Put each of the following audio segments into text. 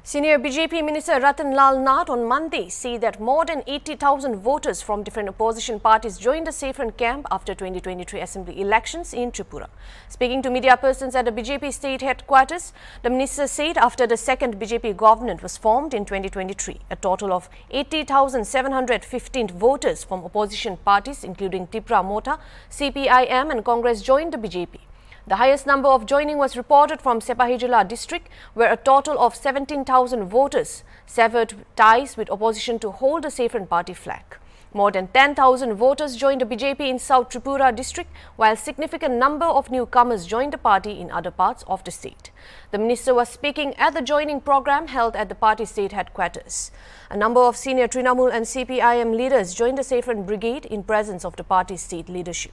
Senior BJP Minister Ratan Lal Nath on Monday said that more than 80,000 voters from different opposition parties joined the saffron camp after 2023 assembly elections in Tripura. Speaking to media persons at the BJP state headquarters, the minister said after the second BJP government was formed in 2023, a total of 80,715 voters from opposition parties including Tripura Mota, CPIM and Congress joined the BJP. The highest number of joining was reported from Sepahijala district, where a total of 17,000 voters severed ties with opposition to hold the saffron party flag. More than 10,000 voters joined the BJP in South Tripura district, while significant number of newcomers joined the party in other parts of the state. The minister was speaking at the joining program held at the party state headquarters. A number of senior Trinamool and CPIM leaders joined the saffron brigade in presence of the party state leadership.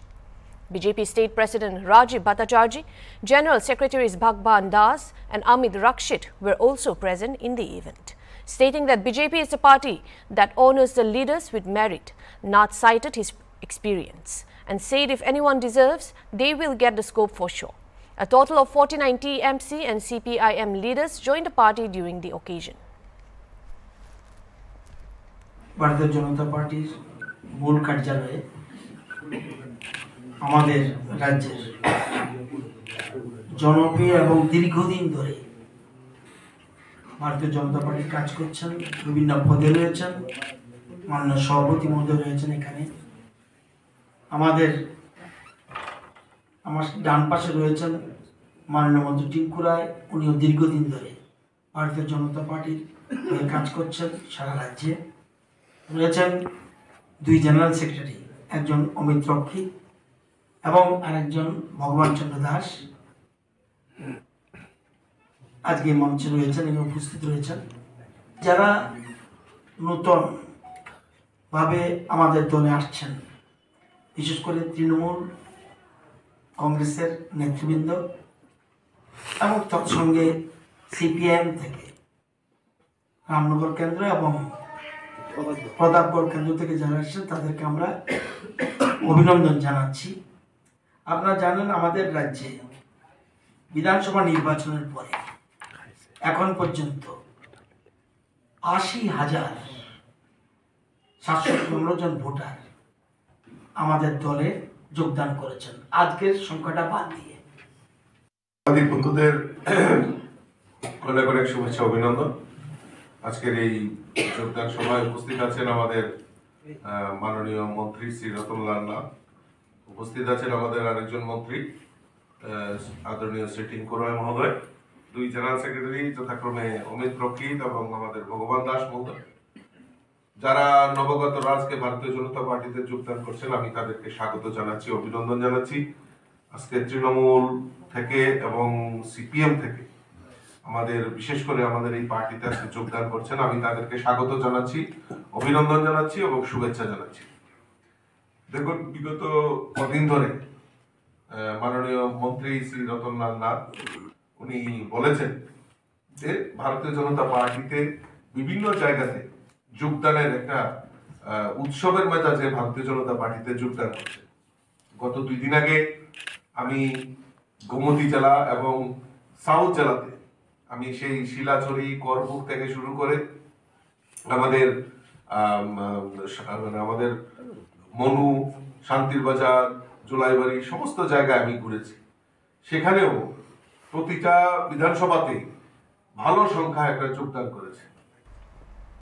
BJP State President Rajiv Bhattacharjee, General Secretaries Bhagwan Das and Amit Rakshit were also present in the event. Stating that BJP is a party that honors the leaders with merit, Nath cited his experience and said if anyone deserves, they will get the scope for sure. A total of 49 TMC and CPIM leaders joined the party during the occasion. Bharatiya Janata Party's মূল কার্যালয়ে আমাদের রাজ্যের জনপ্রিয় এবং দীর্ঘদিন ধরে ভারতীয় জনতা party কাজ করছেন, বিভিন্ন পদে রয়েছেন, মাননীয় সভাপতি মহোদয় রয়েছেন। এখানে আমার ডান পাশে রয়েছেন মাননীয় মন্ত্রী টিঙ্কু রায়, উনিও দীর্ঘদিন ধরে ভারতীয় জনতা পার্টির কাজ করছেন সারা রাজ্যে। রয়েছেন দুই জেনারেল সেক্রেটারি, একজন অমিত রক্ষিত এবং আরেকজন ভগবান চন্দ্র দাস আজকে মঞ্চে রয়েছেন এবং উপস্থিত রয়েছেন। যারা নতুন ভাবে আমাদের দলে আসছেন, বিশেষ করে তৃণমূল কংগ্রেসের নেতৃবৃন্দ এবং তৎসঙ্গে সিপিআইএম থেকে রামনগর কেন্দ্র এবং প্রতাপগড় কেন্দ্র থেকে যারা আসছেন তাদেরকে আমরা অভিনন্দন জানাচ্ছি। আপনারা জানেন আমাদের রাজ্যে বিধানসভা নির্বাচনের পরে এখন পর্যন্ত 80,715 জন ভোটার আমাদের দলে যোগদান করেছেন, আজকের সংখ্যাটা বাদ দিয়ে। বন্ধুদের অনেক অনেক শুভেচ্ছা অভিনন্দন। আজকের এই যোগদান সভায় উপস্থিত আছেন আমাদের মাননীয় মন্ত্রী শ্রী রতনলাল নাথ, উপস্থিত আছেন আমাদের আরেকজন মন্ত্রী আদরণীয় শ্রী টিঙ্কু রায় মহোদয়, দুই জেনারেল সেক্রেটারি যথাক্রমে অমিত রক্ষিত এবং আমাদের ভগবান দাস মহোদয়। যারা নবগত রাজকে ভারতীয় জনতা পার্টিতে যোগদান করছেন, আমি তাদেরকে স্বাগত জানাচ্ছি, অভিনন্দন জানাচ্ছি। আজকে তৃণমূল থেকে এবং সিপিএম থেকে আমাদের বিশেষ করে আমাদের এই পার্টিতে আজকে যোগদান করছেন, আমি তাদেরকে স্বাগত জানাচ্ছি, অভিনন্দন জানাচ্ছি এবং শুভেচ্ছা জানাচ্ছি। দেখুন, বিগত কদিন ধরে মাননীয় মন্ত্রী শ্রী রতনলাল নাথ উনি বলেছেন যে ভারতীয় জনতা পার্টিতে বিভিন্ন জায়গাতে যোগদানের একটা উৎসবের মেজাজে ভারতীয় জনতা পার্টিতে যোগদান করছে। গত 2 দিন আগে আমি গোমতী জেলা এবং সাউথ জেলাতে আমি সেই শিলাছড়ি, করপুর থেকে শুরু করে আমাদের মনু, শান্তির বাজার, জুলাইবাড়ি সমস্ত জায়গায় আমি ঘুরেছি। সেখানেও প্রতিটা বিধানসভাতে ভালো সংখ্যা একটা যোগদান করেছে।